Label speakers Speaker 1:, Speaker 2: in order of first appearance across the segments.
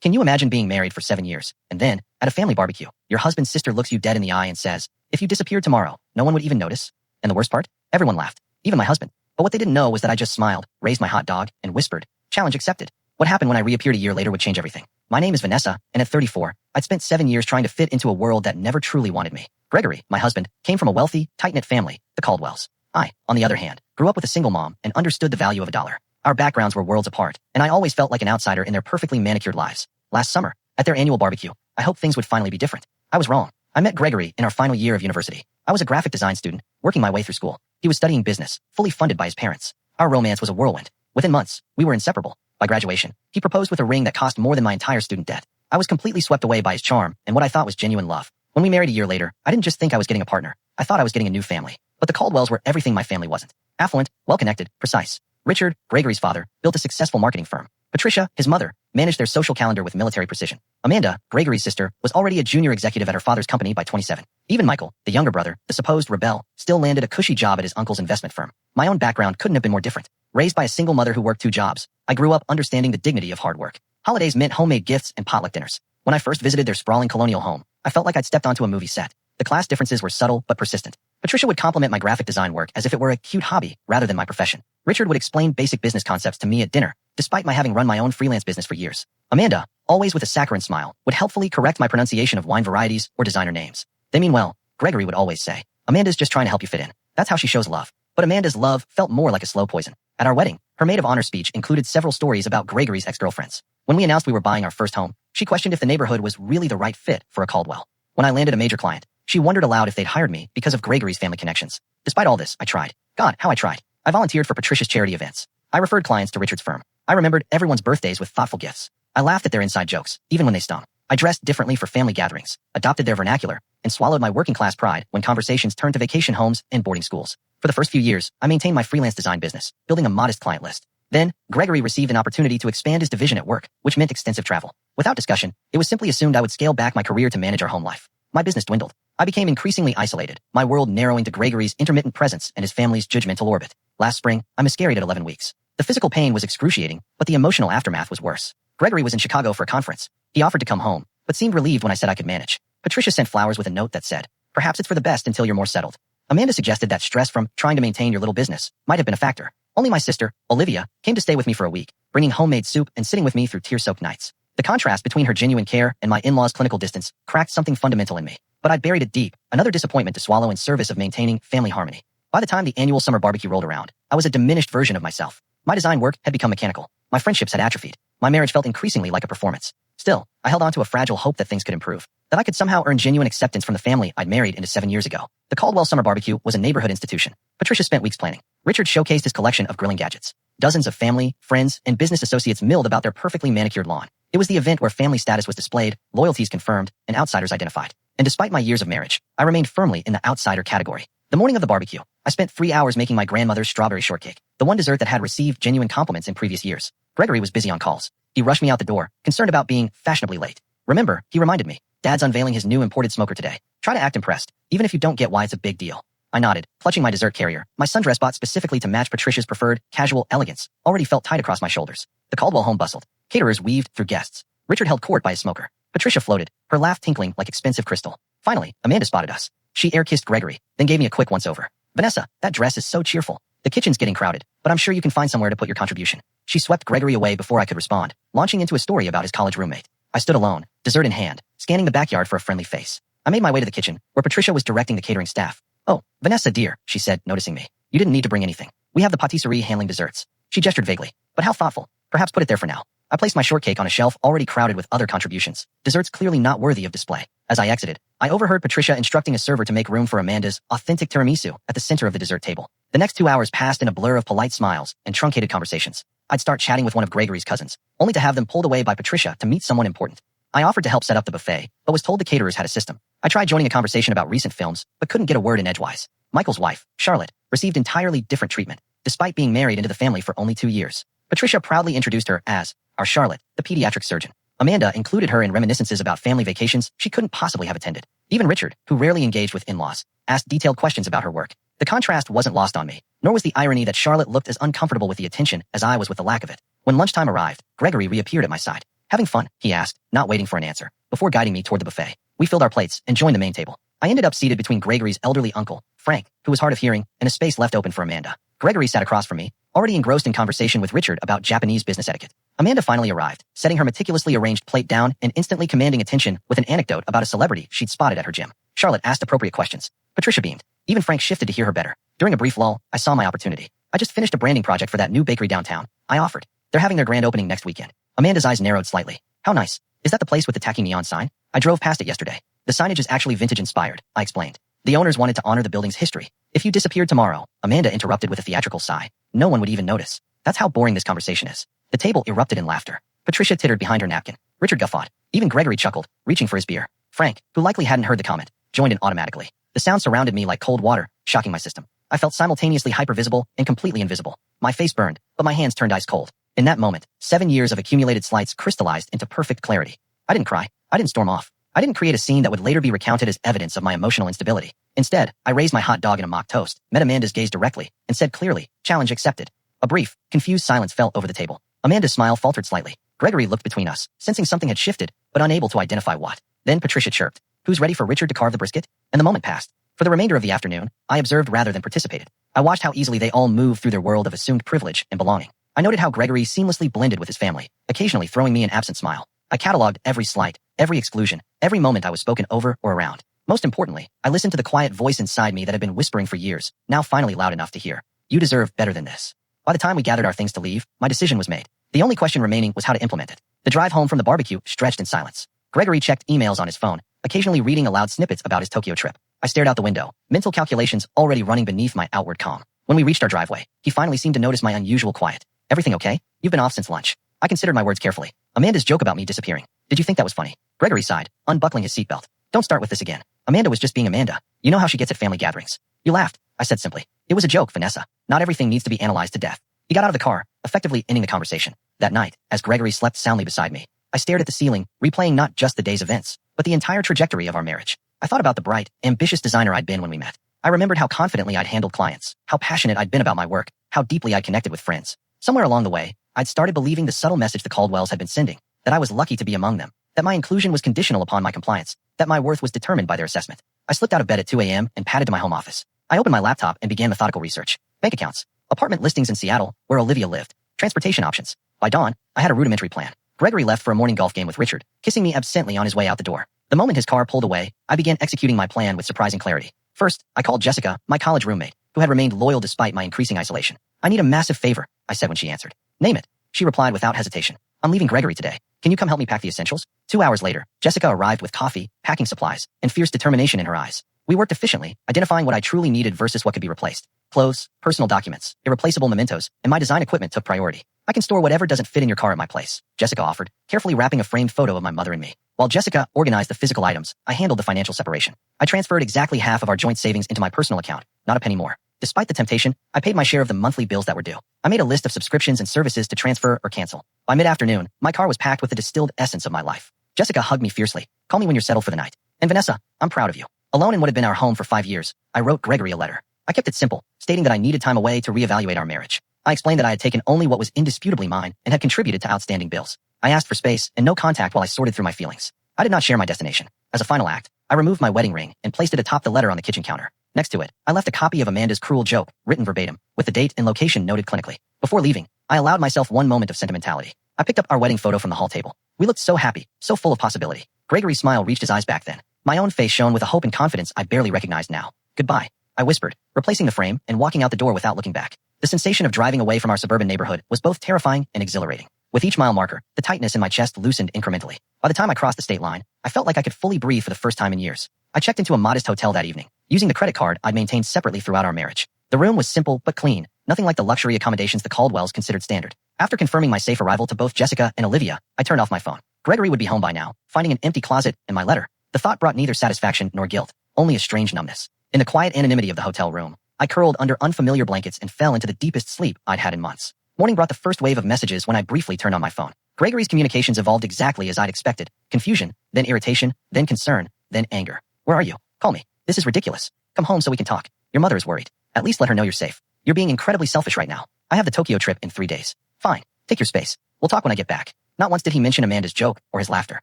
Speaker 1: Can you imagine being married for 7 years, and then, at a family barbecue, your husband's sister looks you dead in the eye and says, "If you disappeared tomorrow, no one would even notice"? And the worst part? Everyone laughed, even my husband. But what they didn't know was that I just smiled, raised my hot dog, and whispered, "Challenge accepted." What happened when I reappeared a year later would change everything. My name is Vanessa, and at 34, I'd spent 7 years trying to fit into a world that never truly wanted me. Gregory, my husband, came from a wealthy, tight-knit family, the Caldwells. I, on the other hand, grew up with a single mom and understood the value of a dollar. Our backgrounds were worlds apart, and I always felt like an outsider in their perfectly manicured lives. Last summer, at their annual barbecue, I hoped things would finally be different. I was wrong. I met Gregory in our final year of university. I was a graphic design student, working my way through school. He was studying business, fully funded by his parents. Our romance was a whirlwind. Within months, we were inseparable. By graduation, he proposed with a ring that cost more than my entire student debt. I was completely swept away by his charm and what I thought was genuine love. When we married a year later, I didn't just think I was getting a partner. I thought I was getting a new family. But the Caldwells were everything my family wasn't. Affluent, well-connected, precise. Richard, Gregory's father, built a successful marketing firm. Patricia, his mother, managed their social calendar with military precision. Amanda, Gregory's sister, was already a junior executive at her father's company by 27. Even Michael, the younger brother, the supposed rebel, still landed a cushy job at his uncle's investment firm. My own background couldn't have been more different. Raised by a single mother who worked 2 jobs, I grew up understanding the dignity of hard work. Holidays meant homemade gifts and potluck dinners. When I first visited their sprawling colonial home, I felt like I'd stepped onto a movie set. The class differences were subtle but persistent. Patricia would compliment my graphic design work as if it were a cute hobby rather than my profession. Richard would explain basic business concepts to me at dinner, despite my having run my own freelance business for years. Amanda, always with a saccharine smile, would helpfully correct my pronunciation of wine varieties or designer names. They mean well, Gregory would always say. Amanda's just trying to help you fit in. That's how she shows love. But Amanda's love felt more like a slow poison. At our wedding, her maid of honor speech included several stories about Gregory's ex-girlfriends. When we announced we were buying our first home, she questioned if the neighborhood was really the right fit for a Caldwell. When I landed a major client, she wondered aloud if they'd hired me because of Gregory's family connections. Despite all this, I tried. God, how I tried. I volunteered for Patricia's charity events. I referred clients to Richard's firm. I remembered everyone's birthdays with thoughtful gifts. I laughed at their inside jokes, even when they stung. I dressed differently for family gatherings, adopted their vernacular, and swallowed my working-class pride when conversations turned to vacation homes and boarding schools. For the first few years, I maintained my freelance design business, building a modest client list. Then, Gregory received an opportunity to expand his division at work, which meant extensive travel. Without discussion, it was simply assumed I would scale back my career to manage our home life. My business dwindled. I became increasingly isolated, my world narrowing to Gregory's intermittent presence and his family's judgmental orbit. Last spring, I miscarried at 11 weeks. The physical pain was excruciating, but the emotional aftermath was worse. Gregory was in Chicago for a conference. He offered to come home, but seemed relieved when I said I could manage. Patricia sent flowers with a note that said, "Perhaps it's for the best until you're more settled." Amanda suggested that stress from trying to maintain your little business might have been a factor. Only my sister, Olivia, came to stay with me for a week, bringing homemade soup and sitting with me through tear-soaked nights. The contrast between her genuine care and my in-laws' clinical distance cracked something fundamental in me. But I'd buried it deep, another disappointment to swallow in service of maintaining family harmony. By the time the annual summer barbecue rolled around, I was a diminished version of myself. My design work had become mechanical. My friendships had atrophied. My marriage felt increasingly like a performance. Still, I held on to a fragile hope that things could improve, that I could somehow earn genuine acceptance from the family I'd married into 7 years ago. The Caldwell Summer Barbecue was a neighborhood institution. Patricia spent weeks planning. Richard showcased his collection of grilling gadgets. Dozens of family, friends, and business associates milled about their perfectly manicured lawn. It was the event where family status was displayed, loyalties confirmed, and outsiders identified. And despite my years of marriage, I remained firmly in the outsider category. The morning of the barbecue, I spent 3 hours making my grandmother's strawberry shortcake, the one dessert that had received genuine compliments in previous years. Gregory was busy on calls. He rushed me out the door, concerned about being fashionably late. "Remember," he reminded me, "Dad's unveiling his new imported smoker today. Try to act impressed, even if you don't get why it's a big deal." I nodded, clutching my dessert carrier. My sundress bought specifically to match Patricia's preferred, casual elegance, already felt tight across my shoulders. The Caldwell home bustled. Caterers weaved through guests. Richard held court by his smoker. Patricia floated, her laugh tinkling like expensive crystal. Finally, Amanda spotted us. She air-kissed Gregory, then gave me a quick once-over. "Vanessa, that dress is so cheerful. The kitchen's getting crowded, but I'm sure you can find somewhere to put your contribution." She swept Gregory away before I could respond, launching into a story about his college roommate. I stood alone, dessert in hand, scanning the backyard for a friendly face. I made my way to the kitchen, where Patricia was directing the catering staff. "Oh, Vanessa dear," she said, noticing me. "You didn't need to bring anything. We have the patisserie handling desserts." She gestured vaguely. "But how thoughtful. Perhaps put it there for now." I placed my shortcake on a shelf already crowded with other contributions, desserts clearly not worthy of display. As I exited, I overheard Patricia instructing a server to make room for Amanda's authentic tiramisu at the center of the dessert table. The next 2 hours passed in a blur of polite smiles and truncated conversations. I'd start chatting with one of Gregory's cousins, only to have them pulled away by Patricia to meet someone important. I offered to help set up the buffet, but was told the caterers had a system. I tried joining a conversation about recent films, but couldn't get a word in edgewise. Michael's wife, Charlotte, received entirely different treatment, despite being married into the family for only 2 years. Patricia proudly introduced her as our Charlotte, the pediatric surgeon. Amanda included her in reminiscences about family vacations she couldn't possibly have attended. Even Richard, who rarely engaged with in-laws, asked detailed questions about her work. The contrast wasn't lost on me, nor was the irony that Charlotte looked as uncomfortable with the attention as I was with the lack of it. When lunchtime arrived, Gregory reappeared at my side. Having fun, he asked, not waiting for an answer, before guiding me toward the buffet. We filled our plates and joined the main table. I ended up seated between Gregory's elderly uncle, Frank, who was hard of hearing, and a space left open for Amanda. Gregory sat across from me, already engrossed in conversation with Richard about Japanese business etiquette. Amanda finally arrived, setting her meticulously arranged plate down and instantly commanding attention with an anecdote about a celebrity she'd spotted at her gym. Charlotte asked appropriate questions. Patricia beamed. Even Frank shifted to hear her better. During a brief lull, I saw my opportunity. I just finished a branding project for that new bakery downtown. I offered. They're having their grand opening next weekend. Amanda's eyes narrowed slightly. How nice. Is that the place with the tacky neon sign? I drove past it yesterday. The signage is actually vintage-inspired, I explained. The owners wanted to honor the building's history. If you disappeared tomorrow, Amanda interrupted with a theatrical sigh. No one would even notice. That's how boring this conversation is. The table erupted in laughter. Patricia tittered behind her napkin. Richard guffawed. Even Gregory chuckled, reaching for his beer. Frank, who likely hadn't heard the comment, joined in automatically. The sound surrounded me like cold water, shocking my system. I felt simultaneously hypervisible and completely invisible. My face burned, but my hands turned ice cold. In that moment, 7 years of accumulated slights crystallized into perfect clarity. I didn't cry. I didn't storm off. I didn't create a scene that would later be recounted as evidence of my emotional instability. Instead, I raised my hot dog in a mock toast, met Amanda's gaze directly, and said clearly, challenge accepted. A brief, confused silence fell over the table. Amanda's smile faltered slightly. Gregory looked between us, sensing something had shifted, but unable to identify what. Then Patricia chirped. Who's ready for Richard to carve the brisket? And the moment passed. For the remainder of the afternoon, I observed rather than participated. I watched how easily they all moved through their world of assumed privilege and belonging. I noted how Gregory seamlessly blended with his family, occasionally throwing me an absent smile. I cataloged every slight, every exclusion, every moment I was spoken over or around. Most importantly, I listened to the quiet voice inside me that had been whispering for years, now finally loud enough to hear. You deserve better than this. By the time we gathered our things to leave, my decision was made. The only question remaining was how to implement it. The drive home from the barbecue stretched in silence. Gregory checked emails on his phone, occasionally reading aloud snippets about his Tokyo trip. I stared out the window, mental calculations already running beneath my outward calm. When we reached our driveway, he finally seemed to notice my unusual quiet. Everything okay? You've been off since lunch. I considered my words carefully. Amanda's joke about me disappearing. Did you think that was funny? Gregory sighed, unbuckling his seatbelt. Don't start with this again. Amanda was just being Amanda. You know how she gets at family gatherings. You laughed, I said simply. It was a joke, Vanessa. Not everything needs to be analyzed to death. He got out of the car, effectively ending the conversation. That night, as Gregory slept soundly beside me, I stared at the ceiling, replaying not just the day's events, but the entire trajectory of our marriage. I thought about the bright, ambitious designer I'd been when we met. I remembered how confidently I'd handled clients, how passionate I'd been about my work, how deeply I'd connected with friends. Somewhere along the way, I'd started believing the subtle message the Caldwells had been sending, that I was lucky to be among them, that my inclusion was conditional upon my compliance, that my worth was determined by their assessment. I slipped out of bed at 2 a.m. and padded to my home office. I opened my laptop and began methodical research. Bank accounts, apartment listings in Seattle, where Olivia lived, transportation options. By dawn, I had a rudimentary plan. Gregory left for a morning golf game with Richard, kissing me absently on his way out the door. The moment his car pulled away, I began executing my plan with surprising clarity. First, I called Jessica, my college roommate, who had remained loyal despite my increasing isolation. I need a massive favor, I said when she answered. Name it. She replied without hesitation. I'm leaving Gregory today. Can you come help me pack the essentials? 2 hours later, Jessica arrived with coffee, packing supplies, and fierce determination in her eyes. We worked efficiently, identifying what I truly needed versus what could be replaced. Clothes, personal documents, irreplaceable mementos, and my design equipment took priority. I can store whatever doesn't fit in your car at my place, Jessica offered, carefully wrapping a framed photo of my mother and me. While Jessica organized the physical items, I handled the financial separation. I transferred exactly half of our joint savings into my personal account, not a penny more. Despite the temptation, I paid my share of the monthly bills that were due. I made a list of subscriptions and services to transfer or cancel. By mid-afternoon, my car was packed with the distilled essence of my life. Jessica hugged me fiercely. Call me when you're settled for the night. And Vanessa, I'm proud of you. Alone in what had been our home for 5 years, I wrote Gregory a letter. I kept it simple, stating that I needed time away to reevaluate our marriage. I explained that I had taken only what was indisputably mine and had contributed to outstanding bills. I asked for space and no contact while I sorted through my feelings. I did not share my destination. As a final act, I removed my wedding ring and placed it atop the letter on the kitchen counter. Next to it, I left a copy of Amanda's cruel joke, written verbatim, with the date and location noted clinically. Before leaving, I allowed myself one moment of sentimentality. I picked up our wedding photo from the hall table. We looked so happy, so full of possibility. Gregory's smile reached his eyes back then. My own face shone with a hope and confidence I barely recognized now. Goodbye, I whispered, replacing the frame and walking out the door without looking back. The sensation of driving away from our suburban neighborhood was both terrifying and exhilarating. With each mile marker, the tightness in my chest loosened incrementally. By the time I crossed the state line, I felt like I could fully breathe for the first time in years. I checked into a modest hotel that evening, using the credit card I'd maintained separately throughout our marriage. The room was simple but clean, nothing like the luxury accommodations the Caldwells considered standard. After confirming my safe arrival to both Jessica and Olivia, I turned off my phone. Gregory would be home by now, finding an empty closet and my letter. The thought brought neither satisfaction nor guilt, only a strange numbness. In the quiet anonymity of the hotel room, I curled under unfamiliar blankets and fell into the deepest sleep I'd had in months. Morning brought the first wave of messages when I briefly turned on my phone. Gregory's communications evolved exactly as I'd expected. Confusion, then irritation, then concern, then anger. Where are you? Call me. This is ridiculous. Come home so we can talk. Your mother is worried. At least let her know you're safe. You're being incredibly selfish right now. I have the Tokyo trip in 3 days. Fine. Take your space. We'll talk when I get back. Not once did he mention Amanda's joke or his laughter.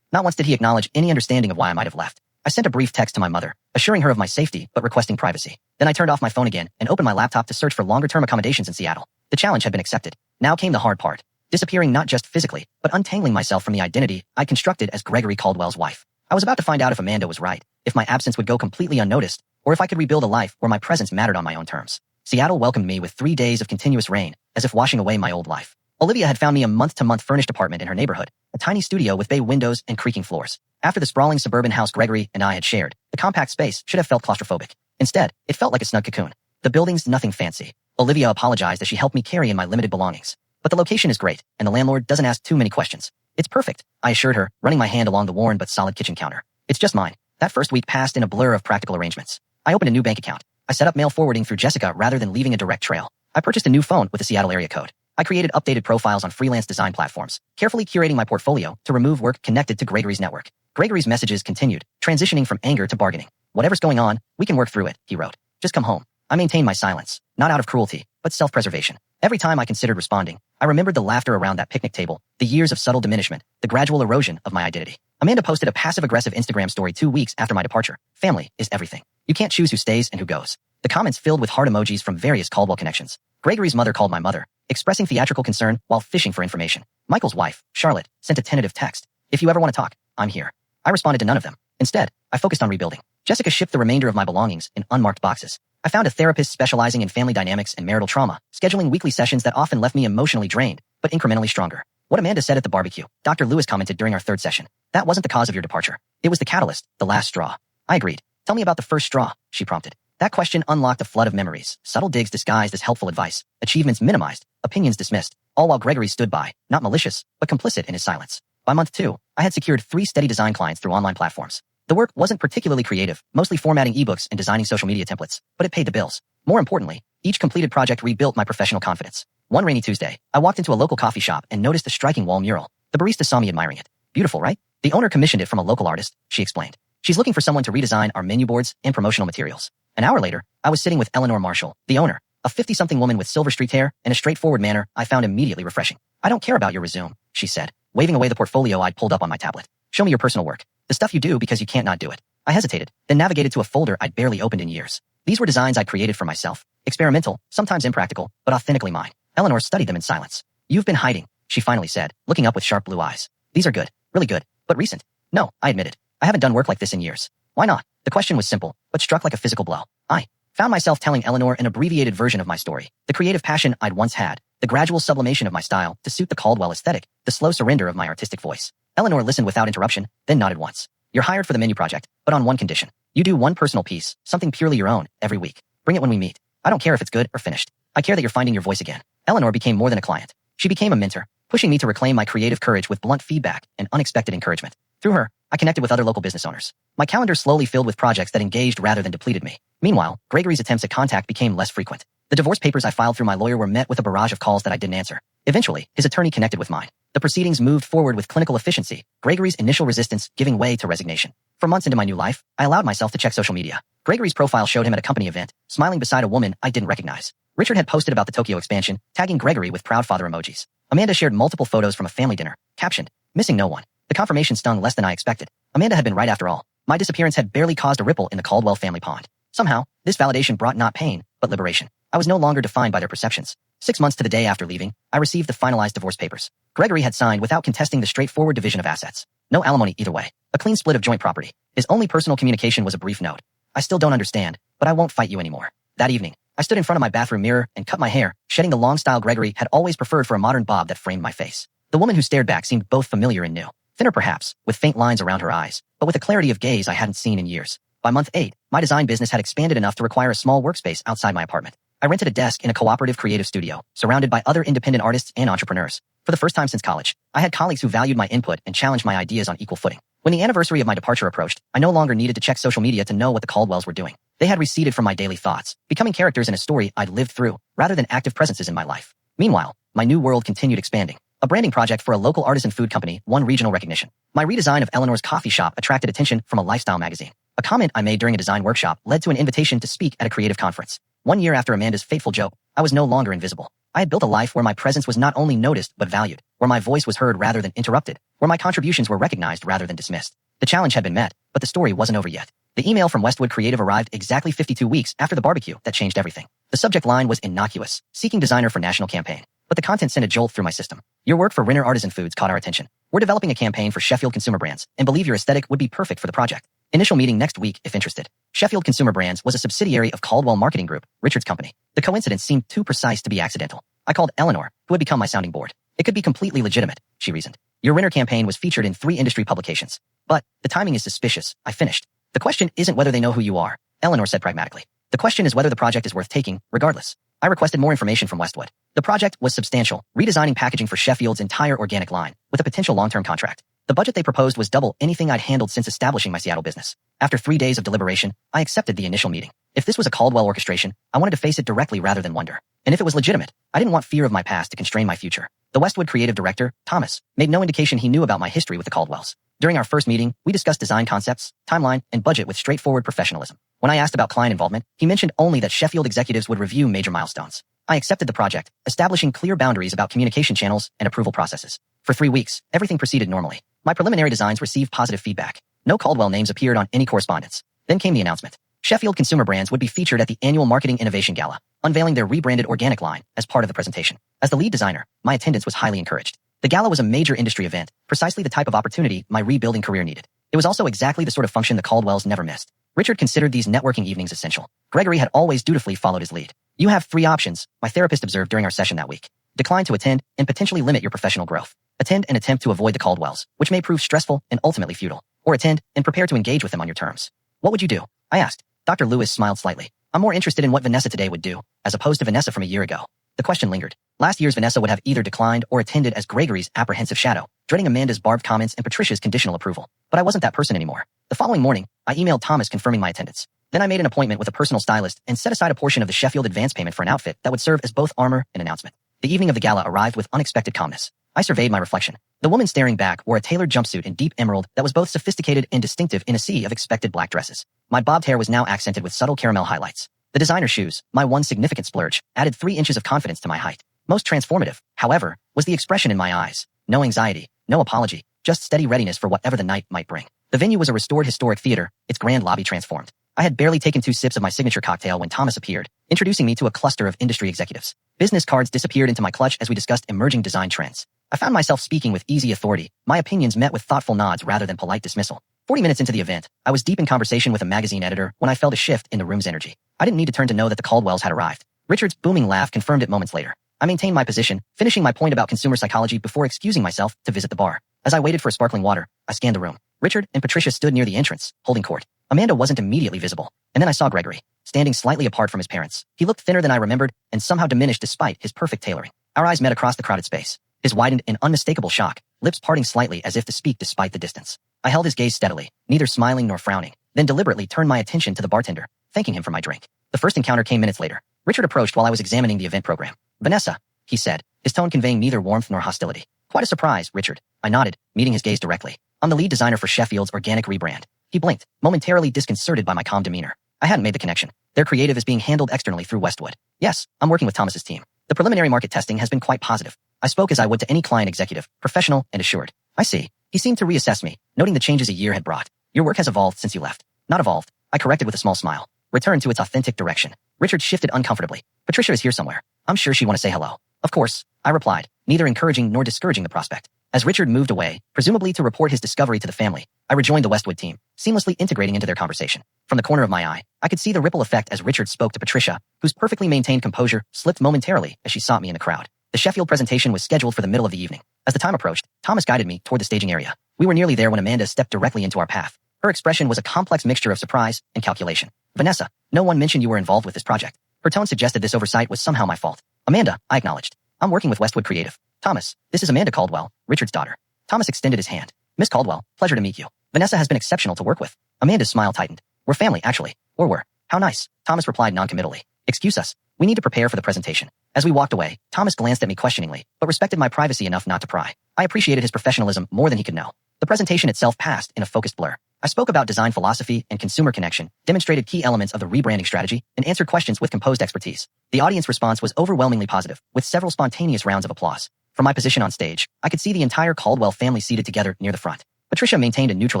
Speaker 1: Not once did he acknowledge any understanding of why I might have left. I sent a brief text to my mother, assuring her of my safety but requesting privacy. Then I turned off my phone again and opened my laptop to search for longer-term accommodations in Seattle. The challenge had been accepted. Now came the hard part. Disappearing not just physically, but untangling myself from the identity I'd constructed as Gregory Caldwell's wife. I was about to find out if Amanda was right, if my absence would go completely unnoticed, or if I could rebuild a life where my presence mattered on my own terms. Seattle welcomed me with 3 days of continuous rain, as if washing away my old life. Olivia had found me a month-to-month furnished apartment in her neighborhood, a tiny studio with bay windows and creaking floors. After the sprawling suburban house Gregory and I had shared, the compact space should have felt claustrophobic. Instead, it felt like a snug cocoon. The building's nothing fancy. Olivia apologized as she helped me carry in my limited belongings. But the location is great, and the landlord doesn't ask too many questions. It's perfect, I assured her, running my hand along the worn but solid kitchen counter. It's just mine. That first week passed in a blur of practical arrangements. I opened a new bank account. I set up mail forwarding through Jessica rather than leaving a direct trail. I purchased a new phone with a Seattle area code. I created updated profiles on freelance design platforms, carefully curating my portfolio to remove work connected to Gregory's network. Gregory's messages continued, transitioning from anger to bargaining. Whatever's going on, we can work through it, he wrote. Just come home. I maintained my silence, not out of cruelty, but self-preservation. Every time I considered responding, I remembered the laughter around that picnic table, the years of subtle diminishment, the gradual erosion of my identity. Amanda posted a passive-aggressive Instagram story 2 weeks after my departure. Family is everything. You can't choose who stays and who goes. The comments filled with heart emojis from various Caldwell connections. Gregory's mother called my mother, expressing theatrical concern while fishing for information. Michael's wife, Charlotte, sent a tentative text. If you ever want to talk, I'm here. I responded to none of them. Instead, I focused on rebuilding. Jessica shipped the remainder of my belongings in unmarked boxes. I found a therapist specializing in family dynamics and marital trauma, scheduling weekly sessions that often left me emotionally drained, but incrementally stronger. What Amanda said at the barbecue, Dr. Lewis commented during our 3rd session. That wasn't the cause of your departure. It was the catalyst, the last straw. I agreed. Tell me about the first straw, she prompted. That question unlocked a flood of memories, subtle digs disguised as helpful advice, achievements minimized, opinions dismissed, all while Gregory stood by, not malicious, but complicit in his silence. By month 2, I had secured 3 steady design clients through online platforms. The work wasn't particularly creative, mostly formatting ebooks and designing social media templates, but it paid the bills. More importantly, each completed project rebuilt my professional confidence. One rainy Tuesday, I walked into a local coffee shop and noticed a striking wall mural. The barista saw me admiring it. Beautiful, right? The owner commissioned it from a local artist, she explained. She's looking for someone to redesign our menu boards and promotional materials. An hour later, I was sitting with Eleanor Marshall, the owner, a 50-something woman with silver streaked hair and a straightforward manner I found immediately refreshing. I don't care about your resume, she said, waving away the portfolio I'd pulled up on my tablet. Show me your personal work. The stuff you do because you can't not do it. I hesitated, then navigated to a folder I'd barely opened in years. These were designs I'd created for myself. Experimental, sometimes impractical, but authentically mine. Eleanor studied them in silence. You've been hiding, she finally said, looking up with sharp blue eyes. These are good, really good, but recent. No, I admitted. I haven't done work like this in years. Why not? The question was simple, but struck like a physical blow. I found myself telling Eleanor an abbreviated version of my story, the creative passion I'd once had, the gradual sublimation of my style to suit the Caldwell aesthetic, the slow surrender of my artistic voice. Eleanor listened without interruption, then nodded once. You're hired for the menu project, but on one condition. You do one personal piece, something purely your own, every week. Bring it when we meet. I don't care if it's good or finished. I care that you're finding your voice again. Eleanor became more than a client. She became a mentor, pushing me to reclaim my creative courage with blunt feedback and unexpected encouragement. Through her, I connected with other local business owners. My calendar slowly filled with projects that engaged rather than depleted me. Meanwhile, Gregory's attempts at contact became less frequent. The divorce papers I filed through my lawyer were met with a barrage of calls that I didn't answer. Eventually, his attorney connected with mine. The proceedings moved forward with clinical efficiency, Gregory's initial resistance giving way to resignation. For months into my new life, I allowed myself to check social media. Gregory's profile showed him at a company event, smiling beside a woman I didn't recognize. Richard had posted about the Tokyo expansion, tagging Gregory with proud father emojis. Amanda shared multiple photos from a family dinner, captioned, missing no one. The confirmation stung less than I expected. Amanda had been right after all. My disappearance had barely caused a ripple in the Caldwell family pond. Somehow, this validation brought not pain, but liberation. I was no longer defined by their perceptions. 6 months to the day after leaving, I received the finalized divorce papers. Gregory had signed without contesting the straightforward division of assets. No alimony either way. A clean split of joint property. His only personal communication was a brief note. I still don't understand, but I won't fight you anymore. That evening, I stood in front of my bathroom mirror and cut my hair, shedding the long style Gregory had always preferred for a modern bob that framed my face. The woman who stared back seemed both familiar and new. Thinner perhaps, with faint lines around her eyes, but with a clarity of gaze I hadn't seen in years. By month 8, my design business had expanded enough to require a small workspace outside my apartment. I rented a desk in a cooperative creative studio, surrounded by other independent artists and entrepreneurs. For the first time since college, I had colleagues who valued my input and challenged my ideas on equal footing. When the anniversary of my departure approached, I no longer needed to check social media to know what the Caldwells were doing. They had receded from my daily thoughts, becoming characters in a story I'd lived through, rather than active presences in my life. Meanwhile, my new world continued expanding. A branding project for a local artisan food company won regional recognition. My redesign of Eleanor's coffee shop attracted attention from a lifestyle magazine. A comment I made during a design workshop led to an invitation to speak at a creative conference. 1 year after Amanda's fateful joke, I was no longer invisible. I had built a life where my presence was not only noticed but valued, where my voice was heard rather than interrupted, where my contributions were recognized rather than dismissed. The challenge had been met, but the story wasn't over yet. The email from Westwood Creative arrived exactly 52 weeks after the barbecue that changed everything. The subject line was innocuous, seeking designer for national campaign. But the content sent a jolt through my system. Your work for Rinner Artisan Foods caught our attention. We're developing a campaign for Sheffield Consumer Brands and believe your aesthetic would be perfect for the project. Initial meeting next week if interested. Sheffield Consumer Brands was a subsidiary of Caldwell Marketing Group, Richard's company. The coincidence seemed too precise to be accidental. I called Eleanor, who had become my sounding board. It could be completely legitimate, she reasoned. Your Rinner campaign was featured in 3 industry publications. But the timing is suspicious, I finished. The question isn't whether they know who you are, Eleanor said pragmatically. The question is whether the project is worth taking, regardless. I requested more information from Westwood. The project was substantial, redesigning packaging for Sheffield's entire organic line, with a potential long-term contract. The budget they proposed was double anything I'd handled since establishing my Seattle business. After 3 days of deliberation, I accepted the initial meeting. If this was a Caldwell orchestration, I wanted to face it directly rather than wonder. And if it was legitimate, I didn't want fear of my past to constrain my future. The Westwood creative director, Thomas, made no indication he knew about my history with the Caldwells. During our first meeting, we discussed design concepts, timeline, and budget with straightforward professionalism. When I asked about client involvement, he mentioned only that Sheffield executives would review major milestones. I accepted the project, establishing clear boundaries about communication channels and approval processes. For 3 weeks, everything proceeded normally. My preliminary designs received positive feedback. No Caldwell names appeared on any correspondence. Then came the announcement. Sheffield Consumer Brands would be featured at the annual Marketing Innovation Gala, unveiling their rebranded organic line as part of the presentation. As the lead designer, my attendance was highly encouraged. The gala was a major industry event, precisely the type of opportunity my rebuilding career needed. It was also exactly the sort of function the Caldwells never missed. Richard considered these networking evenings essential. Gregory had always dutifully followed his lead. You have 3 options, my therapist observed during our session that week. Decline to attend and potentially limit your professional growth. Attend and attempt to avoid the Caldwells, which may prove stressful and ultimately futile. Or attend and prepare to engage with them on your terms. What would you do? I asked. Dr. Lewis smiled slightly. I'm more interested in what Vanessa today would do, as opposed to Vanessa from a year ago. The question lingered. Last year's Vanessa would have either declined or attended as Gregory's apprehensive shadow, dreading Amanda's barbed comments and Patricia's conditional approval. But I wasn't that person anymore. The following morning, I emailed Thomas confirming my attendance. Then I made an appointment with a personal stylist and set aside a portion of the Sheffield advance payment for an outfit that would serve as both armor and announcement. The evening of the gala arrived with unexpected calmness. I surveyed my reflection. The woman staring back wore a tailored jumpsuit in deep emerald that was both sophisticated and distinctive in a sea of expected black dresses. My bobbed hair was now accented with subtle caramel highlights. The designer shoes, my one significant splurge, added 3 inches of confidence to my height. Most transformative, however, was the expression in my eyes. No anxiety, no apology, just steady readiness for whatever the night might bring. The venue was a restored historic theater, its grand lobby transformed. I had barely taken 2 sips of my signature cocktail when Thomas appeared, introducing me to a cluster of industry executives. Business cards disappeared into my clutch as we discussed emerging design trends. I found myself speaking with easy authority, my opinions met with thoughtful nods rather than polite dismissal. 40 minutes into the event, I was deep in conversation with a magazine editor when I felt a shift in the room's energy. I didn't need to turn to know that the Caldwells had arrived. Richard's booming laugh confirmed it moments later. I maintained my position, finishing my point about consumer psychology before excusing myself to visit the bar. As I waited for sparkling water, I scanned the room. Richard and Patricia stood near the entrance, holding court. Amanda wasn't immediately visible. And then I saw Gregory, standing slightly apart from his parents. He looked thinner than I remembered and somehow diminished despite his perfect tailoring. Our eyes met across the crowded space. His widened in unmistakable shock, lips parting slightly as if to speak despite the distance. I held his gaze steadily, neither smiling nor frowning, then deliberately turned my attention to the bartender, thanking him for my drink. The first encounter came minutes later. Richard approached while I was examining the event program. Vanessa, he said, his tone conveying neither warmth nor hostility. Quite a surprise, Richard. I nodded, meeting his gaze directly. I'm the lead designer for Sheffield's organic rebrand. He blinked, momentarily disconcerted by my calm demeanor. I hadn't made the connection. Their creative is being handled externally through Westwood. Yes, I'm working with Thomas's team. The preliminary market testing has been quite positive. I spoke as I would to any client executive, professional and assured. I see. He seemed to reassess me, noting the changes a year had brought. Your work has evolved since you left. Not evolved, I corrected with a small smile. Returned to its authentic direction. Richard shifted uncomfortably. Patricia is here somewhere. I'm sure she want to say hello. Of course, I replied, neither encouraging nor discouraging the prospect. As Richard moved away, presumably to report his discovery to the family, I rejoined the Westwood team, seamlessly integrating into their conversation. From the corner of my eye, I could see the ripple effect as Richard spoke to Patricia, whose perfectly maintained composure slipped momentarily as she sought me in the crowd. The Sheffield presentation was scheduled for the middle of the evening. As the time approached, Thomas guided me toward the staging area. We were nearly there when Amanda stepped directly into our path. Her expression was a complex mixture of surprise and calculation. Vanessa, no one mentioned you were involved with this project. Her tone suggested this oversight was somehow my fault. Amanda, I acknowledged. I'm working with Westwood Creative. Thomas, this is Amanda Caldwell, Richard's daughter. Thomas extended his hand. Miss Caldwell, pleasure to meet you. Vanessa has been exceptional to work with. Amanda's smile tightened. We're family, actually. Or were. How nice. Thomas replied noncommittally. Excuse us. We need to prepare for the presentation. As we walked away, Thomas glanced at me questioningly, but respected my privacy enough not to pry. I appreciated his professionalism more than he could know. The presentation itself passed in a focused blur. I spoke about design philosophy and consumer connection, demonstrated key elements of the rebranding strategy, and answered questions with composed expertise. The audience response was overwhelmingly positive, with several spontaneous rounds of applause. From my position on stage, I could see the entire Caldwell family seated together near the front. Patricia maintained a neutral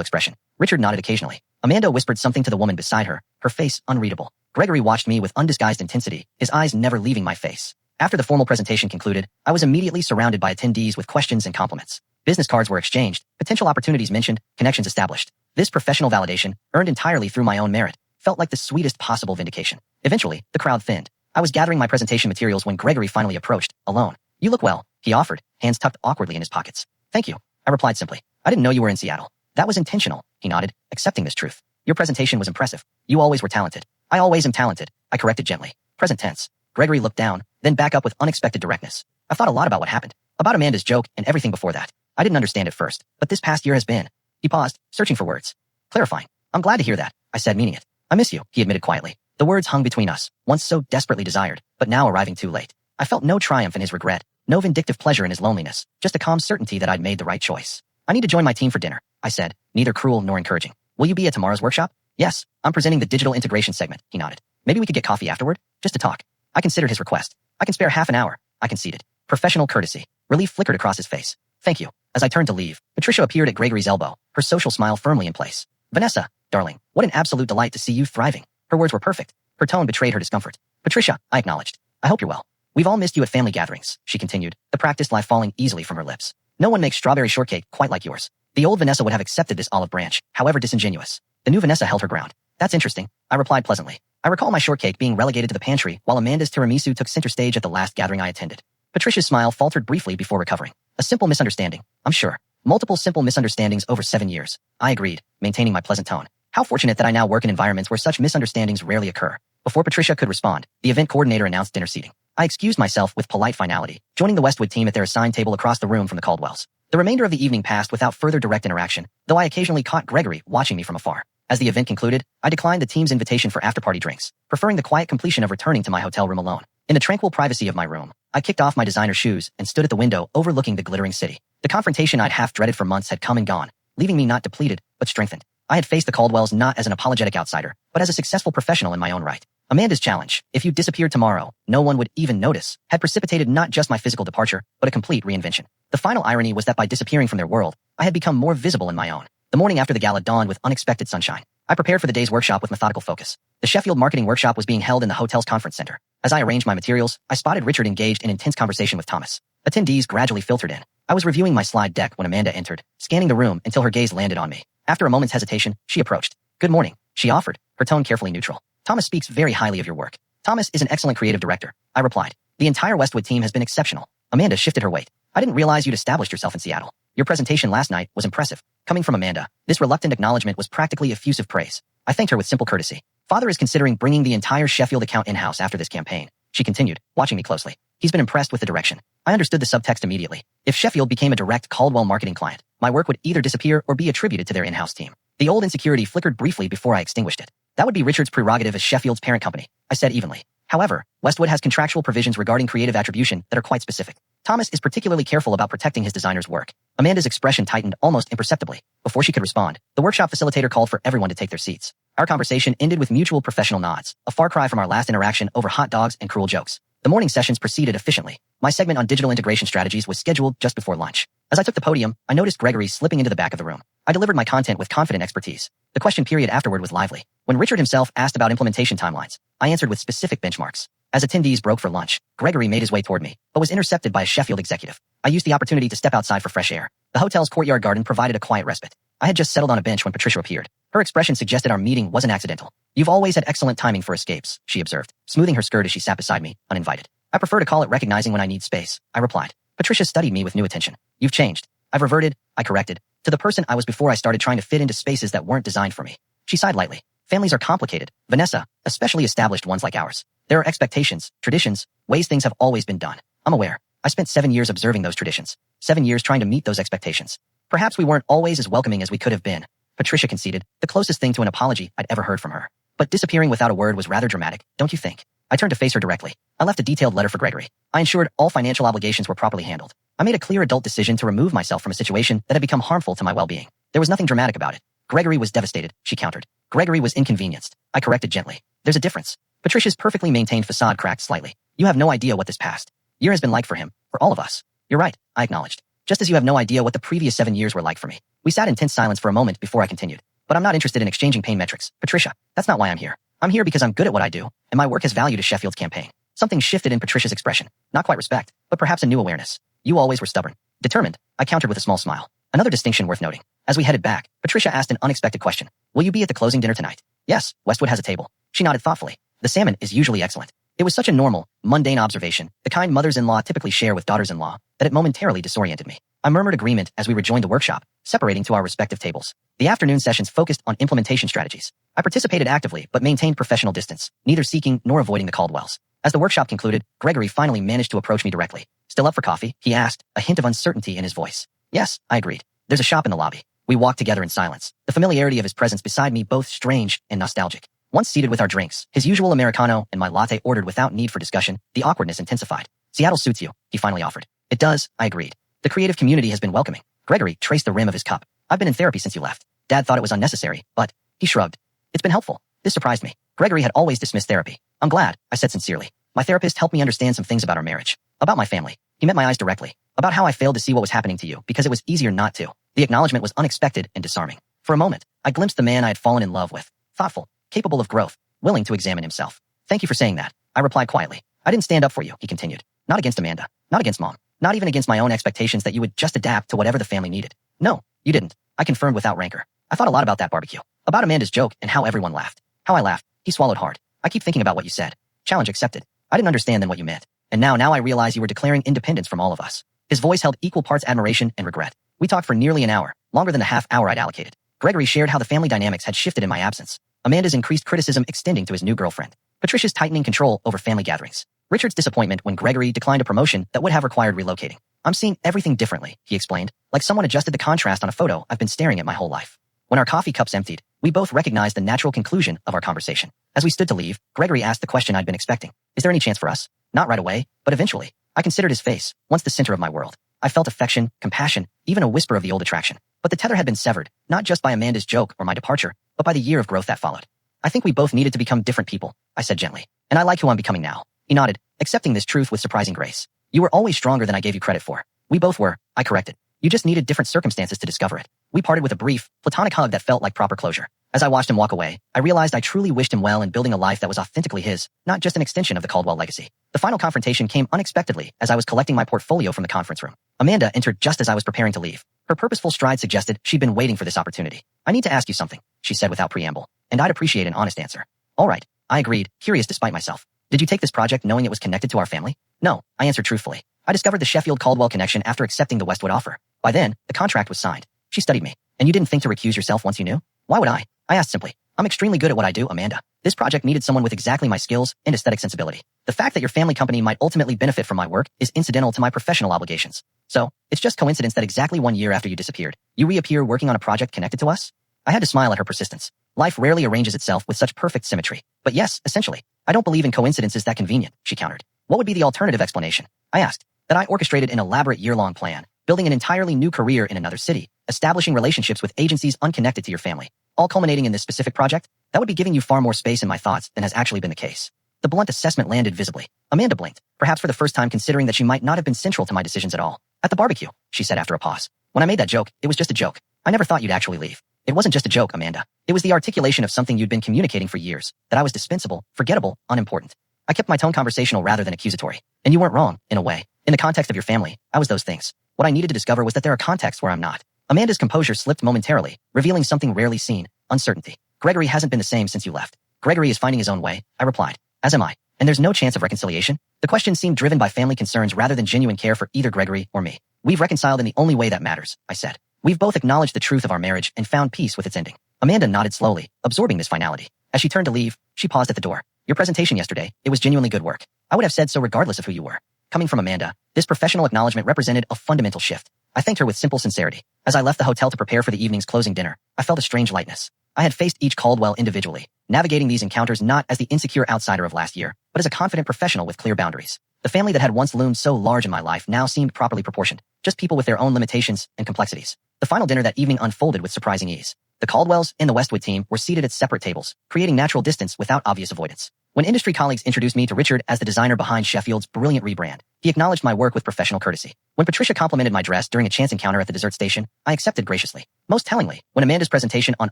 Speaker 1: expression. Richard nodded occasionally. Amanda whispered something to the woman beside her, her face unreadable. Gregory watched me with undisguised intensity, his eyes never leaving my face. After the formal presentation concluded, I was immediately surrounded by attendees with questions and compliments. Business cards were exchanged, potential opportunities mentioned, connections established. This professional validation, earned entirely through my own merit, felt like the sweetest possible vindication. Eventually, the crowd thinned. I was gathering my presentation materials when Gregory finally approached, alone. "You look well," he offered, hands tucked awkwardly in his pockets. "Thank you," I replied simply. "I didn't know you were in Seattle." "That was intentional," he nodded, accepting this truth. "Your presentation was impressive. You always were talented." "I always am talented," I corrected gently. Present tense. Gregory looked down, then back up with unexpected directness. "I thought a lot about what happened. About Amanda's joke and everything before that. I didn't understand at first, but this past year has been..." He paused, searching for words. "Clarifying. I'm glad to hear that," I said, meaning it. "I miss you," he admitted quietly. The words hung between us, once so desperately desired, but now arriving too late. I felt no triumph in his regret, no vindictive pleasure in his loneliness, just a calm certainty that I'd made the right choice. "I need to join my team for dinner," I said, neither cruel nor encouraging. "Will you be at tomorrow's workshop?" "Yes, I'm presenting the digital integration segment," he nodded. "Maybe we could get coffee afterward, just to talk." I considered his request. "I can spare half an hour," I conceded. Professional courtesy. Relief flickered across his face. "Thank you." As I turned to leave, Patricia appeared at Gregory's elbow, her social smile firmly in place. "Vanessa, darling, what an absolute delight to see you thriving." Her words were perfect. Her tone betrayed her discomfort. "Patricia," I acknowledged. "I hope you're well. We've all missed you at family gatherings," she continued, the practiced lie falling easily from her lips. "No one makes strawberry shortcake quite like yours." The old Vanessa would have accepted this olive branch, however disingenuous. The new Vanessa held her ground. "That's interesting," I replied pleasantly. I recall my shortcake being relegated to the pantry while Amanda's tiramisu took center stage at the last gathering I attended. Patricia's smile faltered briefly before recovering. "A simple misunderstanding, I'm sure." "Multiple simple misunderstandings over 7 years," I agreed, maintaining my pleasant tone. How fortunate that I now work in environments where such misunderstandings rarely occur. Before Patricia could respond, the event coordinator announced dinner seating. I excused myself with polite finality, joining the Westwood team at their assigned table across the room from the Caldwells. The remainder of the evening passed without further direct interaction, though I occasionally caught Gregory watching me from afar. As the event concluded, I declined the team's invitation for after-party drinks, preferring the quiet completion of returning to my hotel room alone. In the tranquil privacy of my room, I kicked off my designer shoes and stood at the window overlooking the glittering city. The confrontation I'd half dreaded for months had come and gone, leaving me not depleted, but strengthened. I had faced the Caldwells not as an apologetic outsider, but as a successful professional in my own right. Amanda's challenge, "If you disappeared tomorrow, no one would even notice," had precipitated not just my physical departure, but a complete reinvention. The final irony was that by disappearing from their world, I had become more visible in my own. The morning after the gala dawned with unexpected sunshine. I prepared for the day's workshop with methodical focus. The Sheffield marketing workshop was being held in the hotel's conference center. As I arranged my materials, I spotted Richard engaged in intense conversation with Thomas. Attendees gradually filtered in. I was reviewing my slide deck when Amanda entered, scanning the room until her gaze landed on me. After a moment's hesitation, she approached. "Good morning," she offered, her tone carefully neutral. "Thomas speaks very highly of your work." "Thomas is an excellent creative director," I replied. "The entire Westwood team has been exceptional." Amanda shifted her weight. "I didn't realize you'd established yourself in Seattle. Your presentation last night was impressive." Coming from Amanda, this reluctant acknowledgement was practically effusive praise. I thanked her with simple courtesy. "Father is considering bringing the entire Sheffield account in-house after this campaign," she continued, watching me closely. "He's been impressed with the direction." I understood the subtext immediately. If Sheffield became a direct Caldwell marketing client, my work would either disappear or be attributed to their in-house team. The old insecurity flickered briefly before I extinguished it. That would be Richard's prerogative as Sheffield's parent company, I said evenly. However, Westwood has contractual provisions regarding creative attribution that are quite specific. Thomas is particularly careful about protecting his designer's work. Amanda's expression tightened almost imperceptibly. Before she could respond, the workshop facilitator called for everyone to take their seats. Our conversation ended with mutual professional nods, a far cry from our last interaction over hot dogs and cruel jokes. The morning sessions proceeded efficiently. My segment on digital integration strategies was scheduled just before lunch. As I took the podium, I noticed Gregory slipping into the back of the room. I delivered my content with confident expertise. The question period afterward was lively. When Richard himself asked about implementation timelines, I answered with specific benchmarks. As attendees broke for lunch, Gregory made his way toward me, but was intercepted by a Sheffield executive. I used the opportunity to step outside for fresh air. The hotel's courtyard garden provided a quiet respite. I had just settled on a bench when Patricia appeared. Her expression suggested our meeting wasn't accidental. "You've always had excellent timing for escapes," she observed, smoothing her skirt as she sat beside me, uninvited. "I prefer to call it recognizing when I need space," I replied. Patricia studied me with new attention. "You've changed." "I've reverted," I corrected, "to the person I was before I started trying to fit into spaces that weren't designed for me." She sighed lightly. "Families are complicated, Vanessa, especially established ones like ours. There are expectations, traditions, ways things have always been done. I'm aware. I spent 7 years observing those traditions. 7 years trying to meet those expectations. Perhaps we weren't always as welcoming as we could have been." Patricia conceded, the closest thing to an apology I'd ever heard from her. "But disappearing without a word was rather dramatic, don't you think?" I turned to face her directly. I left a detailed letter for Gregory. I ensured all financial obligations were properly handled. I made a clear adult decision to remove myself from a situation that had become harmful to my well-being. There was nothing dramatic about it. Gregory was devastated, she countered. Gregory was inconvenienced. I corrected gently. There's a difference. Patricia's perfectly maintained facade cracked slightly. You have no idea what this past year has been like for him, for all of us. You're right, I acknowledged. Just as you have no idea what the previous 7 years were like for me. We sat in tense silence for a moment before I continued. But I'm not interested in exchanging pain metrics, Patricia. That's not why I'm here. I'm here because I'm good at what I do, and my work has value to Sheffield's campaign. Something shifted in Patricia's expression. Not quite respect, but perhaps a new awareness. You always were stubborn. Determined, I countered with a small smile. Another distinction worth noting. As we headed back, Patricia asked an unexpected question. Will you be at the closing dinner tonight? Yes, Westwood has a table. She nodded thoughtfully. The salmon is usually excellent. It was such a normal, mundane observation, the kind mothers-in-law typically share with daughters-in-law, that it momentarily disoriented me. I murmured agreement as we rejoined the workshop, separating to our respective tables. The afternoon sessions focused on implementation strategies. I participated actively but maintained professional distance, neither seeking nor avoiding the Caldwells. As the workshop concluded, Gregory finally managed to approach me directly. Still up for coffee? He asked, a hint of uncertainty in his voice. Yes, I agreed. There's a shop in the lobby. We walked together in silence, the familiarity of his presence beside me both strange and nostalgic. Once seated with our drinks, his usual Americano and my latte ordered without need for discussion, the awkwardness intensified. Seattle suits you, he finally offered. It does, I agreed. The creative community has been welcoming. Gregory traced the rim of his cup. I've been in therapy since you left. Dad thought it was unnecessary, but he shrugged. It's been helpful. This surprised me. Gregory had always dismissed therapy. I'm glad, I said sincerely. My therapist helped me understand some things about our marriage. About my family. He met my eyes directly. About how I failed to see what was happening to you because it was easier not to. The acknowledgement was unexpected and disarming. For a moment, I glimpsed the man I had fallen in love with. Thoughtful, capable of growth, willing to examine himself. Thank you for saying that, I replied quietly. I didn't stand up for you, he continued. Not against Amanda. Not against Mom. Not even against my own expectations that you would just adapt to whatever the family needed. No, you didn't, I confirmed without rancor. I thought a lot about that barbecue. About Amanda's joke and how everyone laughed. How I laughed. He swallowed hard. I keep thinking about what you said. Challenge accepted. I didn't understand then what you meant. And now I realize you were declaring independence from all of us. His voice held equal parts admiration and regret. We talked for nearly an hour, longer than the half hour I'd allocated. Gregory shared how the family dynamics had shifted in my absence. Amanda's increased criticism extending to his new girlfriend. Patricia's tightening control over family gatherings. Richard's disappointment when Gregory declined a promotion that would have required relocating. I'm seeing everything differently, he explained, like someone adjusted the contrast on a photo I've been staring at my whole life. When our coffee cups emptied, we both recognized the natural conclusion of our conversation. As we stood to leave, Gregory asked the question I'd been expecting. Is there any chance for us? Not right away, but eventually. I considered his face, once the center of my world. I felt affection, compassion, even a whisper of the old attraction. But the tether had been severed, not just by Amanda's joke or my departure, but by the year of growth that followed. I think we both needed to become different people, I said gently. And I like who I'm becoming now. He nodded, accepting this truth with surprising grace. You were always stronger than I gave you credit for. We both were, I corrected. You just needed different circumstances to discover it. We parted with a brief, platonic hug that felt like proper closure. As I watched him walk away, I realized I truly wished him well in building a life that was authentically his, not just an extension of the Caldwell legacy. The final confrontation came unexpectedly as I was collecting my portfolio from the conference room. Amanda entered just as I was preparing to leave. Her purposeful stride suggested she'd been waiting for this opportunity. I need to ask you something, she said without preamble, and I'd appreciate an honest answer. All right, I agreed, curious despite myself. Did you take this project knowing it was connected to our family? No, I answered truthfully. I discovered the Sheffield-Caldwell connection after accepting the Westwood offer. By then, the contract was signed. She studied me. And you didn't think to recuse yourself once you knew? Why would I? I asked simply. I'm extremely good at what I do, Amanda. This project needed someone with exactly my skills and aesthetic sensibility. The fact that your family company might ultimately benefit from my work is incidental to my professional obligations. So, it's just coincidence that exactly 1 year after you disappeared, you reappear working on a project connected to us? I had to smile at her persistence. Life rarely arranges itself with such perfect symmetry. But yes, essentially. I don't believe in coincidences that convenient, she countered. What would be the alternative explanation? I asked. That I orchestrated an elaborate year-long plan, building an entirely new career in another city, establishing relationships with agencies unconnected to your family, all culminating in this specific project? That would be giving you far more space in my thoughts than has actually been the case. The blunt assessment landed visibly. Amanda blinked, perhaps for the first time considering that she might not have been central to my decisions at all. At the barbecue, she said after a pause. When I made that joke, it was just a joke. I never thought you'd actually leave. It wasn't just a joke, Amanda. It was the articulation of something you'd been communicating for years, that I was dispensable, forgettable, unimportant. I kept my tone conversational rather than accusatory. And you weren't wrong, in a way. In the context of your family, I was those things. What I needed to discover was that there are contexts where I'm not. Amanda's composure slipped momentarily, revealing something rarely seen, uncertainty. Gregory hasn't been the same since you left. Gregory is finding his own way, I replied. As am I. And there's no chance of reconciliation? The question seemed driven by family concerns rather than genuine care for either Gregory or me. We've reconciled in the only way that matters, I said. We've both acknowledged the truth of our marriage and found peace with its ending. Amanda nodded slowly, absorbing this finality. As she turned to leave, she paused at the door. Your presentation yesterday, it was genuinely good work. I would have said so regardless of who you were. Coming from Amanda, this professional acknowledgement represented a fundamental shift. I thanked her with simple sincerity. As I left the hotel to prepare for the evening's closing dinner, I felt a strange lightness. I had faced each Caldwell individually, navigating these encounters not as the insecure outsider of last year, but as a confident professional with clear boundaries. The family that had once loomed so large in my life now seemed properly proportioned, just people with their own limitations and complexities. The final dinner that evening unfolded with surprising ease. The Caldwells and the Westwood team were seated at separate tables, creating natural distance without obvious avoidance. When industry colleagues introduced me to Richard as the designer behind Sheffield's brilliant rebrand, he acknowledged my work with professional courtesy. When Patricia complimented my dress during a chance encounter at the dessert station, I accepted graciously. Most tellingly, when Amanda's presentation on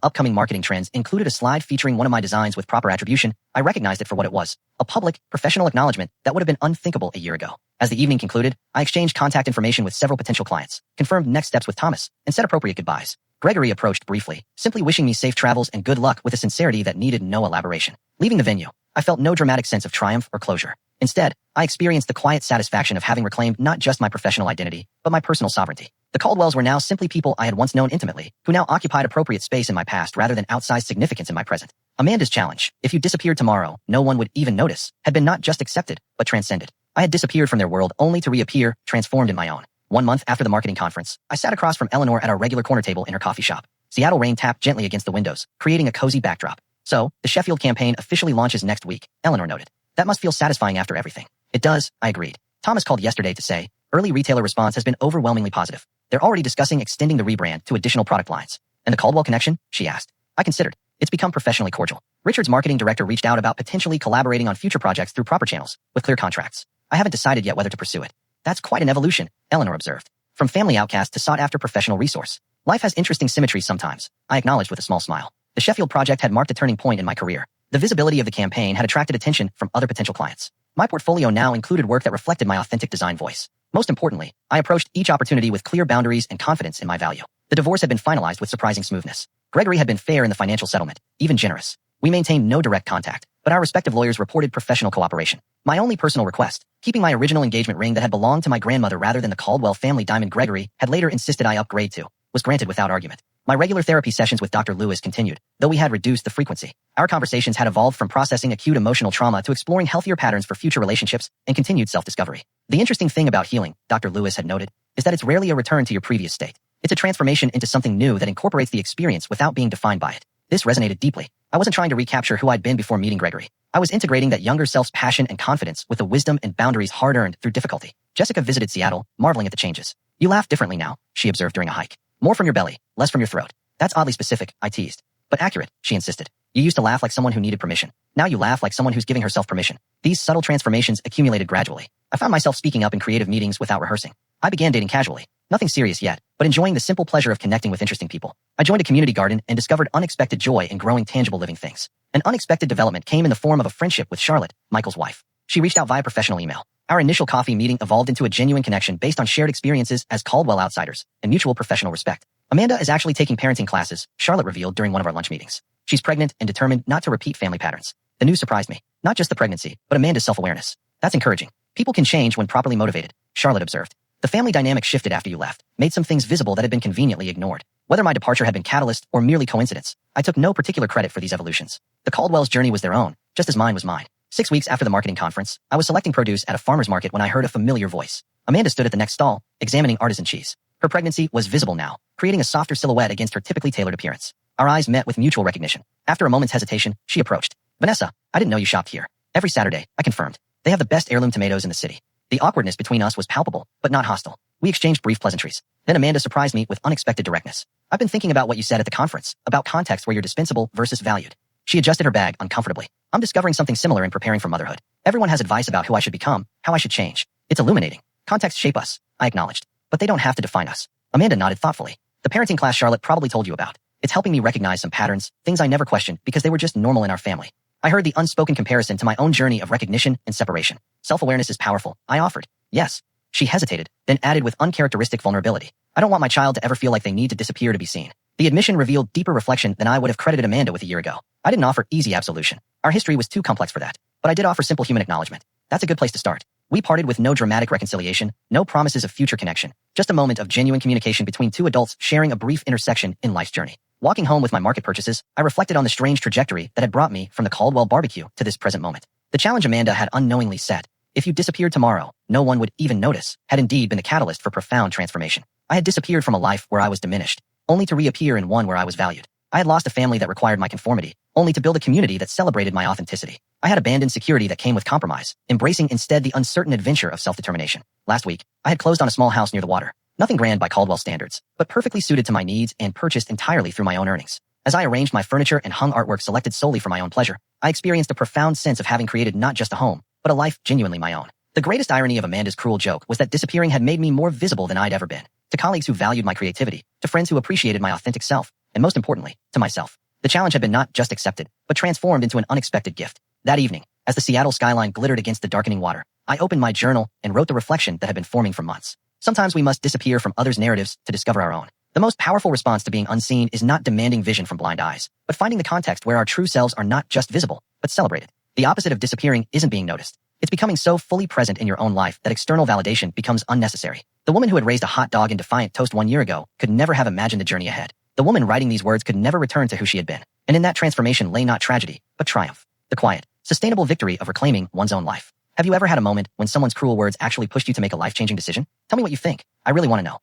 Speaker 1: upcoming marketing trends included a slide featuring one of my designs with proper attribution, I recognized it for what it was, a public, professional acknowledgement that would have been unthinkable a year ago. As the evening concluded, I exchanged contact information with several potential clients, confirmed next steps with Thomas, and said appropriate goodbyes. Gregory approached briefly, simply wishing me safe travels and good luck with a sincerity that needed no elaboration. Leaving the venue, I felt no dramatic sense of triumph or closure. Instead, I experienced the quiet satisfaction of having reclaimed not just my professional identity, but my personal sovereignty. The Caldwells were now simply people I had once known intimately, who now occupied appropriate space in my past rather than outsized significance in my present. Amanda's challenge, if you disappeared tomorrow, no one would even notice, had been not just accepted, but transcended. I had disappeared from their world only to reappear, transformed in my own. 1 month after the marketing conference, I sat across from Eleanor at our regular corner table in her coffee shop. Seattle rain tapped gently against the windows, creating a cozy backdrop. So, the Sheffield campaign officially launches next week, Eleanor noted. That must feel satisfying after everything. It does, I agreed. Thomas called yesterday to say, early retailer response has been overwhelmingly positive. They're already discussing extending the rebrand to additional product lines. And the Caldwell connection? She asked. I considered. It's become professionally cordial. Richard's marketing director reached out about potentially collaborating on future projects through proper channels, with clear contracts. I haven't decided yet whether to pursue it. That's quite an evolution, Eleanor observed. From family outcast to sought-after professional resource. Life has interesting symmetries sometimes, I acknowledged with a small smile. The Sheffield project had marked a turning point in my career. The visibility of the campaign had attracted attention from other potential clients. My portfolio now included work that reflected my authentic design voice. Most importantly, I approached each opportunity with clear boundaries and confidence in my value. The divorce had been finalized with surprising smoothness. Gregory had been fair in the financial settlement, even generous. We maintained no direct contact, but our respective lawyers reported professional cooperation. My only personal request, keeping my original engagement ring that had belonged to my grandmother rather than the Caldwell family diamond Gregory had later insisted I upgrade to, was granted without argument. My regular therapy sessions with Dr. Lewis continued, though we had reduced the frequency. Our conversations had evolved from processing acute emotional trauma to exploring healthier patterns for future relationships and continued self-discovery. The interesting thing about healing, Dr. Lewis had noted, is that it's rarely a return to your previous state. It's a transformation into something new that incorporates the experience without being defined by it. This resonated deeply. I wasn't trying to recapture who I'd been before meeting Gregory. I was integrating that younger self's passion and confidence with the wisdom and boundaries hard-earned through difficulty. Jessica visited Seattle, marveling at the changes. You laugh differently now, she observed during a hike. More from your belly, less from your throat. That's oddly specific, I teased. But accurate, she insisted. You used to laugh like someone who needed permission. Now you laugh like someone who's giving herself permission. These subtle transformations accumulated gradually. I found myself speaking up in creative meetings without rehearsing. I began dating casually. Nothing serious yet, but enjoying the simple pleasure of connecting with interesting people. I joined a community garden and discovered unexpected joy in growing tangible living things. An unexpected development came in the form of a friendship with Charlotte, Michael's wife. She reached out via professional email. Our initial coffee meeting evolved into a genuine connection based on shared experiences as Caldwell outsiders and mutual professional respect. Amanda is actually taking parenting classes, Charlotte revealed during one of our lunch meetings. She's pregnant and determined not to repeat family patterns. The news surprised me. Not just the pregnancy, but Amanda's self-awareness. That's encouraging. People can change when properly motivated, Charlotte observed. The family dynamic shifted after you left, made some things visible that had been conveniently ignored. Whether my departure had been catalyst or merely coincidence, I took no particular credit for these evolutions. The Caldwell's journey was their own, just as mine was mine. 6 weeks after the marketing conference, I was selecting produce at a farmer's market when I heard a familiar voice. Amanda stood at the next stall, examining artisan cheese. Her pregnancy was visible now, creating a softer silhouette against her typically tailored appearance. Our eyes met with mutual recognition. After a moment's hesitation, she approached. Vanessa, I didn't know you shopped here. Every Saturday, I confirmed. They have the best heirloom tomatoes in the city. The awkwardness between us was palpable, but not hostile. We exchanged brief pleasantries. Then Amanda surprised me with unexpected directness. I've been thinking about what you said at the conference, about context where you're dispensable versus valued. She adjusted her bag uncomfortably. I'm discovering something similar in preparing for motherhood. Everyone has advice about who I should become, how I should change. It's illuminating. Contexts shape us, I acknowledged. But they don't have to define us. Amanda nodded thoughtfully. The parenting class Charlotte probably told you about. It's helping me recognize some patterns, things I never questioned because they were just normal in our family. I heard the unspoken comparison to my own journey of recognition and separation. Self-awareness is powerful, I offered. Yes. She hesitated, then added with uncharacteristic vulnerability. I don't want my child to ever feel like they need to disappear to be seen. The admission revealed deeper reflection than I would have credited Amanda with a year ago. I didn't offer easy absolution. Our history was too complex for that. But I did offer simple human acknowledgement. That's a good place to start. We parted with no dramatic reconciliation, no promises of future connection, just a moment of genuine communication between two adults sharing a brief intersection in life's journey. Walking home with my market purchases, I reflected on the strange trajectory that had brought me from the Caldwell barbecue to this present moment. The challenge Amanda had unknowingly set, if you disappeared tomorrow, no one would even notice, had indeed been the catalyst for profound transformation. I had disappeared from a life where I was diminished, only to reappear in one where I was valued. I had lost a family that required my conformity, only to build a community that celebrated my authenticity. I had abandoned security that came with compromise, embracing instead the uncertain adventure of self-determination. Last week, I had closed on a small house near the water. Nothing grand by Caldwell standards, but perfectly suited to my needs and purchased entirely through my own earnings. As I arranged my furniture and hung artwork selected solely for my own pleasure, I experienced a profound sense of having created not just a home, but a life genuinely my own. The greatest irony of Amanda's cruel joke was that disappearing had made me more visible than I'd ever been. To colleagues who valued my creativity, to friends who appreciated my authentic self, and most importantly, to myself. The challenge had been not just accepted, but transformed into an unexpected gift. That evening, as the Seattle skyline glittered against the darkening water, I opened my journal and wrote the reflection that had been forming for months. Sometimes we must disappear from others' narratives to discover our own. The most powerful response to being unseen is not demanding vision from blind eyes, but finding the context where our true selves are not just visible, but celebrated. The opposite of disappearing isn't being noticed. It's becoming so fully present in your own life that external validation becomes unnecessary. The woman who had raised a hot dog in Defiant Toast 1 year ago could never have imagined the journey ahead. The woman writing these words could never return to who she had been. And in that transformation lay not tragedy, but triumph. The quiet, sustainable victory of reclaiming one's own life. Have you ever had a moment when someone's cruel words actually pushed you to make a life-changing decision? Tell me what you think. I really want to know.